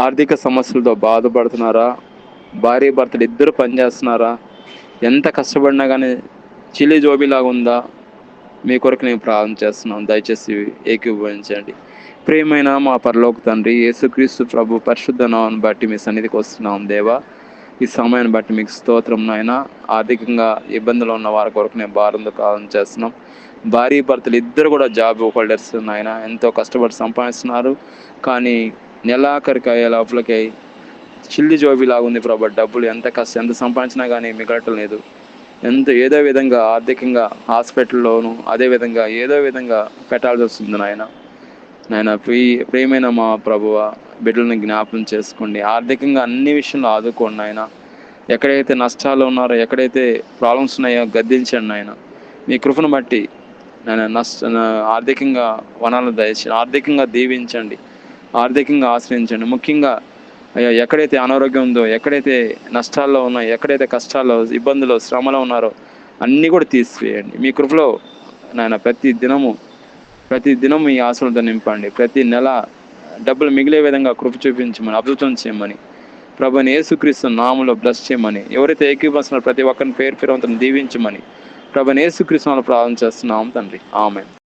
ఆర్థిక సమస్యలతో బాధపడుతున్నారా? భార్య భర్తలు ఇద్దరు పనిచేస్తున్నారా? ఎంత కష్టపడినా కానీ చిల్లి జోబిలాగా ఉందా? మీ కొరకు నేను ప్రార్థన చేస్తున్నాను. దయచేసి ఏకీభవించండి. ప్రియమైన మా పరలోక తండ్రి, యేసుక్రీస్తు ప్రభు పరిశుద్ధ నామమును బట్టి మీ సన్నిధికి వస్తున్నాం దేవా. ఈ సమయాన్ని బట్టి మీకు స్తోత్రం నాయన. ఆర్థికంగా ఇబ్బందులు ఉన్న వారి కొరకు నేను భారంతో ప్రార్థన చేస్తున్నాం. భార్య భర్తలు ఇద్దరు కూడా జాబ్ హోల్డర్స్ నాయన, ఎంతో కష్టపడి సంపాదిస్తున్నారు. కానీ నెలాఖరికి అయ్యే లోపలికి చిల్లి జోబిలాగా ఉంది ప్రభు. డబ్బులు ఎంత సంపాదించినా కానీ మిగలటం లేదు. ఏదో విధంగా ఆర్థికంగా హాస్పిటల్లోను అదేవిధంగా ఏదో విధంగా పెట్టాల్సి వస్తుంది నాయన. ప్రియమైన మా ప్రభువ, బిడ్డలను జ్ఞాపకం చేసుకోండి. ఆర్థికంగా అన్ని విషయంలో ఆదుకోండి నాయన. ఎక్కడైతే నష్టాలు ఉన్నారో, ఎక్కడైతే ప్రాబ్లమ్స్ ఉన్నాయో గద్దించండి నాయన. మీ కృపను బట్టి నేను ఆర్థికంగా వనాలను దయచేయండి, ఆర్థికంగా దీవించండి, ఆర్థికంగా ఆశ్రయించండి. ముఖ్యంగా అయ్యా, ఎక్కడైతే అనారోగ్యం ఉందో, ఎక్కడైతే నష్టాల్లో ఉన్నాయో, ఎక్కడైతే కష్టాల్లో, ఇబ్బందులు, శ్రమలో ఉన్నారో అన్నీ కూడా తీసివేయండి. మీ కృపలో నాయన ప్రతి దినం మీ ఆశలతో నింపండి. ప్రతి నెల డబ్బులు మిగిలే విధంగా కృప చూపించమని, అద్భుతం చేయమని ప్రభుని యేసుక్రీస్తు నామములో బ్లెస్ చేయమని, ఎవరైతే ఏకీభవిస్తున్నారో ప్రతి ఒక్కరిని పేరు పేరు దీవించమని ప్రభుని యేసుక్రీస్తు నామములో ప్రార్థన చేస్తున్నాం తండ్రి. ఆమేన్.